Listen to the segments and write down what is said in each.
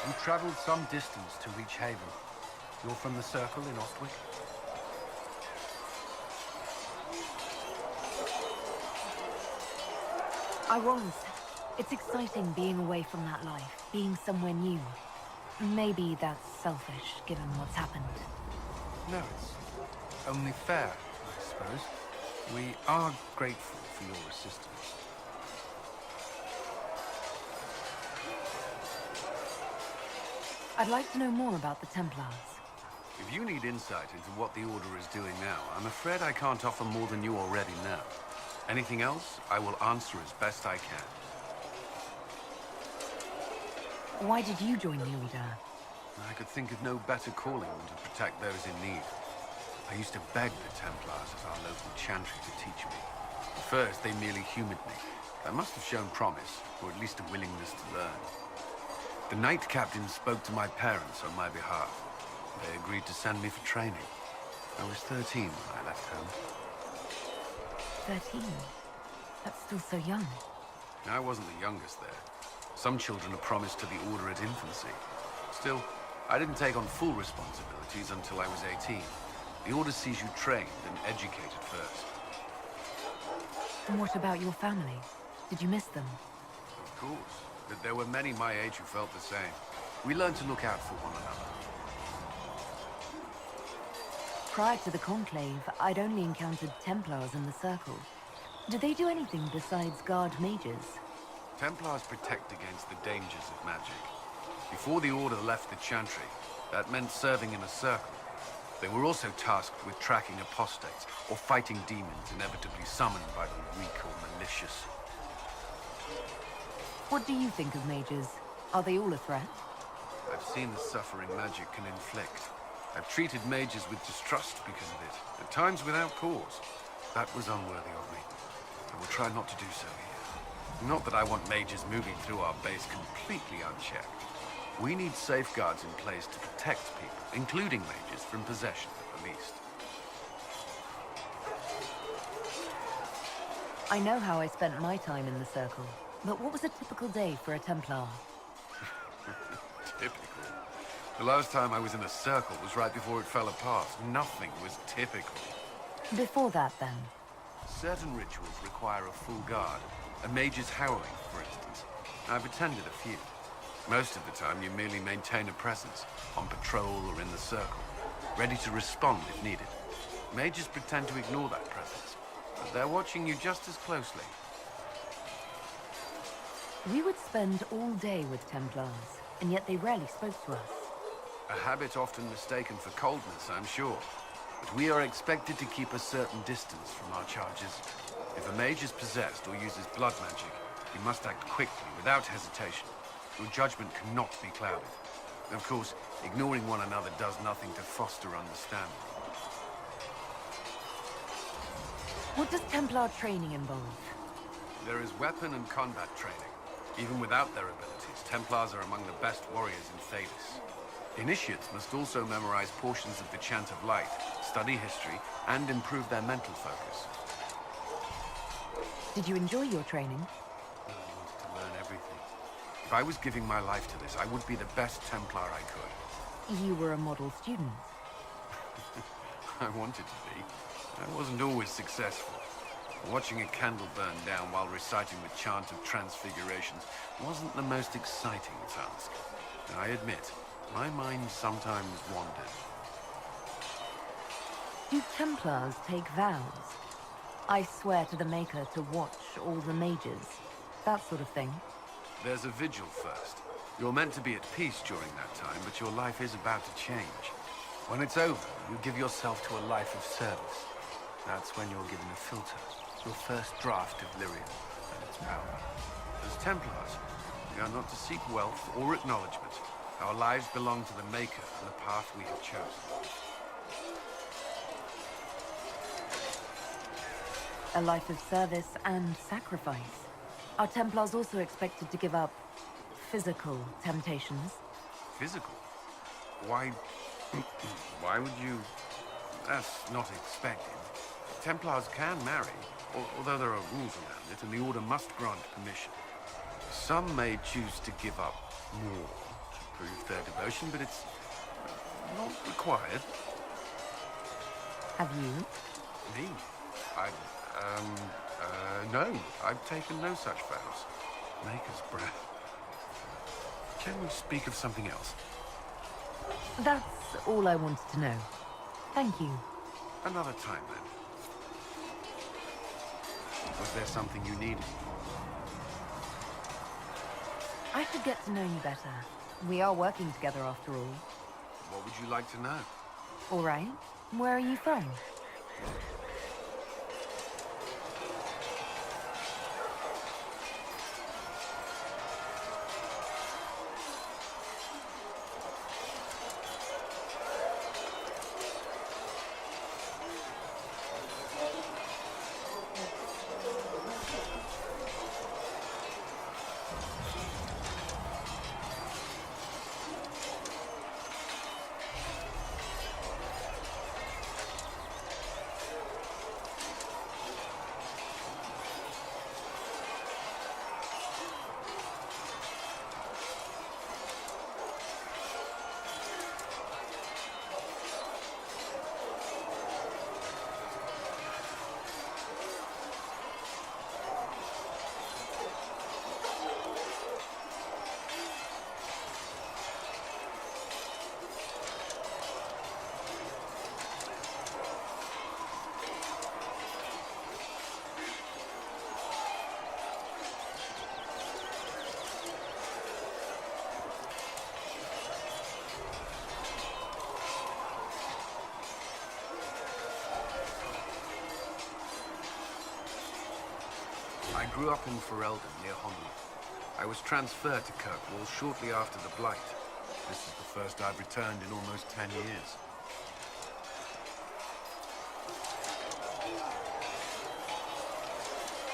You traveled some distance to reach Haven. You're from the Circle in Ostwick? I was. It's exciting being away from that life, being somewhere new. Maybe that's selfish, given what's happened. No, it's only fair, I suppose. We are grateful for your assistance. I'd like to know more about the Templars. If you need insight into what the Order is doing now, I'm afraid I can't offer more than you already know. Anything else, I will answer as best I can. Why did you join the Order? I could think of no better calling than to protect those in need. I used to beg the Templars at our local chantry to teach me. At first, they merely humored me. I must have shown promise, or at least a willingness to learn. The Knight Captain spoke to my parents on my behalf. They agreed to send me for training. I was 13 when I left home. 13? That's still so young. I wasn't the youngest there. Some children are promised to the Order at infancy. Still, I didn't take on full responsibilities until I was 18. The Order sees you trained and educated first. And what about your family? Did you miss them? Of course. But there were many my age who felt the same. We learned to look out for one another. Prior to the Conclave, I'd only encountered Templars in the Circle. Do they do anything besides guard mages? Templars protect against the dangers of magic. Before the Order left the Chantry, that meant serving in a circle. They were also tasked with tracking apostates, or fighting demons inevitably summoned by the weak or malicious. What do you think of mages? Are they all a threat? I've seen the suffering magic can inflict. I've treated mages with distrust because of it, at times without cause. That was unworthy of me. I will try not to do so here. Not that I want mages moving through our base completely unchecked. We need safeguards in place to protect people, including mages, from possession at the least. I know how I spent my time in the Circle, but what was a typical day for a Templar? Typical? The last time I was in a circle was right before it fell apart. Nothing was typical. Before that, then? Certain rituals require a full guard. A mage's howling, for instance. I've attended a few. Most of the time, you merely maintain a presence, on patrol or in the circle, ready to respond if needed. Mages pretend to ignore that presence, but they're watching you just as closely. We would spend all day with Templars, and yet they rarely spoke to us. A habit often mistaken for coldness, I'm sure. But we are expected to keep a certain distance from our charges. If a mage is possessed or uses blood magic, you must act quickly, without hesitation. Your judgment cannot be clouded. Of course, ignoring one another does nothing to foster understanding. What does Templar training involve? There is weapon and combat training. Even without their abilities, Templars are among the best warriors in Thedas. Initiates must also memorize portions of the Chant of Light, study history, and improve their mental focus. Did you enjoy your training? I wanted to learn everything. If I was giving my life to this, I would be the best Templar I could. You were a model student. I wanted to be. I wasn't always successful. Watching a candle burn down while reciting the Chant of Transfigurations wasn't the most exciting task. I admit, my mind sometimes wandered. Do Templars take vows? I swear to the Maker to watch all the mages. That sort of thing. There's a vigil first. You're meant to be at peace during that time, but your life is about to change. When it's over, you give yourself to a life of service. That's when you're given a filter, your first draft of Lyrium and its power. As Templars, we are not to seek wealth or acknowledgement. Our lives belong to the Maker and the path we have chosen. A life of service and sacrifice. Are Templars also expected to give up physical temptations? Physical? Why... why would you... That's not expected. Templars can marry, although there are rules around it, and the Order must grant permission. Some may choose to give up more. prove their devotion, but it's not required. Have you? Me? No. I've taken no such vows. Maker's breath. Can we speak of something else? That's all I wanted to know. Thank you. Another time, then. Was there something you needed? I should get to know you better. We are working together after all. What would you like to know? All right. Where are you from? I grew up in Ferelden, near Honley. I was transferred to Kirkwall shortly after the Blight. This is the first I've returned in almost 10 years.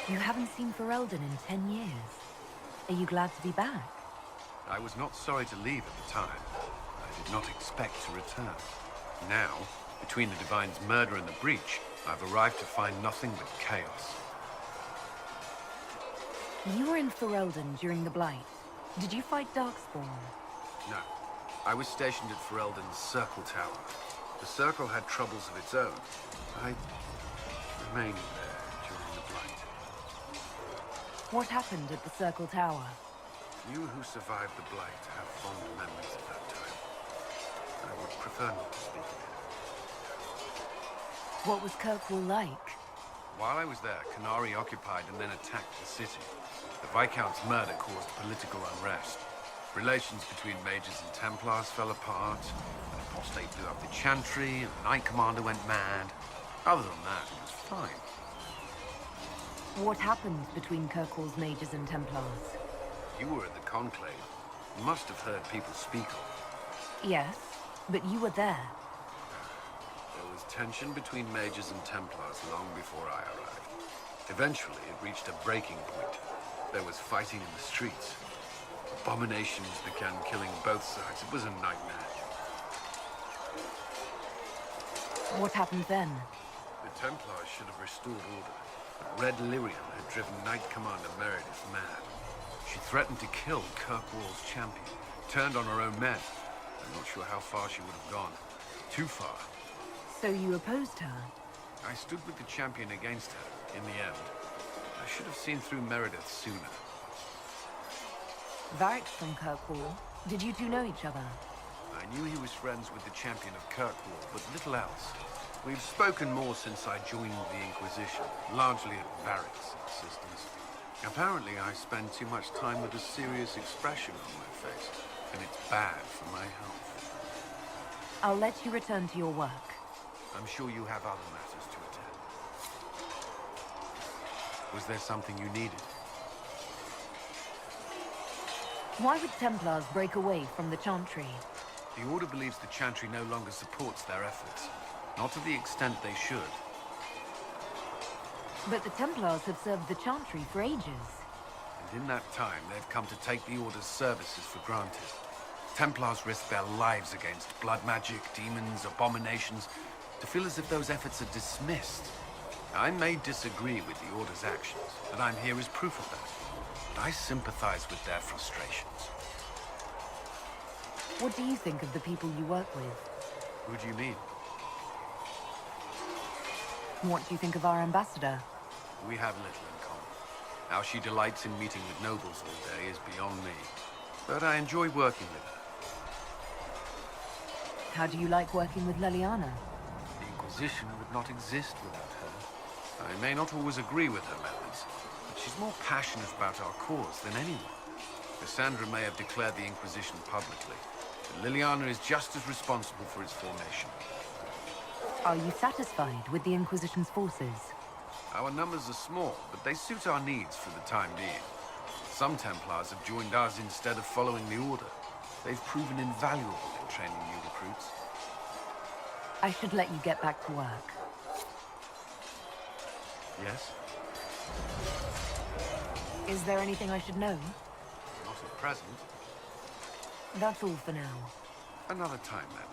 You haven't seen Ferelden in 10 years. Are you glad to be back? I was not sorry to leave at the time. I did not expect to return. Now, between the Divine's murder and the breach, I've arrived to find nothing but chaos. You were in Ferelden during the Blight. Did you fight Darkspawn? No. I was stationed at Ferelden's Circle Tower. The Circle had troubles of its own. I remained there during the Blight. What happened at the Circle Tower? You who survived the Blight have fond memories of that time. I would prefer not to speak of it. What was Kirkwall like? While I was there, Canary occupied and then attacked the city. The Viscount's murder caused political unrest. Relations between mages and Templars fell apart. An apostate blew up the Chantry, and the Knight Commander went mad. Other than that, it was fine. What happened between Kirkwall's mages and Templars? You were at the Conclave. You must have heard people speak of it. Yes, but you were there. There was tension between mages and Templars long before I arrived. Eventually, it reached a breaking point. There was fighting in the streets. Abominations began killing both sides. It was a nightmare. What happened then? The Templars should have restored order, but Red Lyrium had driven Knight Commander Meredith mad. She threatened to kill Kirkwall's champion, turned on her own men. I'm not sure how far she would have gone. Too far. So you opposed her? I stood with the champion against her, in the end. I should have seen through Meredith sooner. Varric's from Kirkwall. Did you two know each other? I knew he was friends with the champion of Kirkwall, but little else. We've spoken more since I joined the Inquisition, largely at Varric's insistence. Apparently, I spend too much time with a serious expression on my face, and it's bad for my health. I'll let you return to your work. I'm sure you have other matters to attend. Was there something you needed? Why would Templars break away from the Chantry? The Order believes the Chantry no longer supports their efforts. Not to the extent they should. But the Templars have served the Chantry for ages. And in that time, they've come to take the Order's services for granted. Templars risk their lives against blood magic, demons, abominations, to feel as if those efforts are dismissed. I may disagree with the Order's actions, and I'm here as proof of that. But I sympathize with their frustrations. What do you think of the people you work with? Who do you mean? What do you think of our ambassador? We have little in common. How she delights in meeting with nobles all day is beyond me. But I enjoy working with her. How do you like working with Leliana? The Inquisition would not exist without her. I may not always agree with her methods, but she's more passionate about our cause than anyone. Cassandra may have declared the Inquisition publicly, but Liliana is just as responsible for its formation. Are you satisfied with the Inquisition's forces? Our numbers are small, but they suit our needs for the time being. Some Templars have joined us instead of following the Order. They've proven invaluable in training new recruits. I should let you get back to work. Yes? Is there anything I should know? Not at present. That's all for now. Another time, then.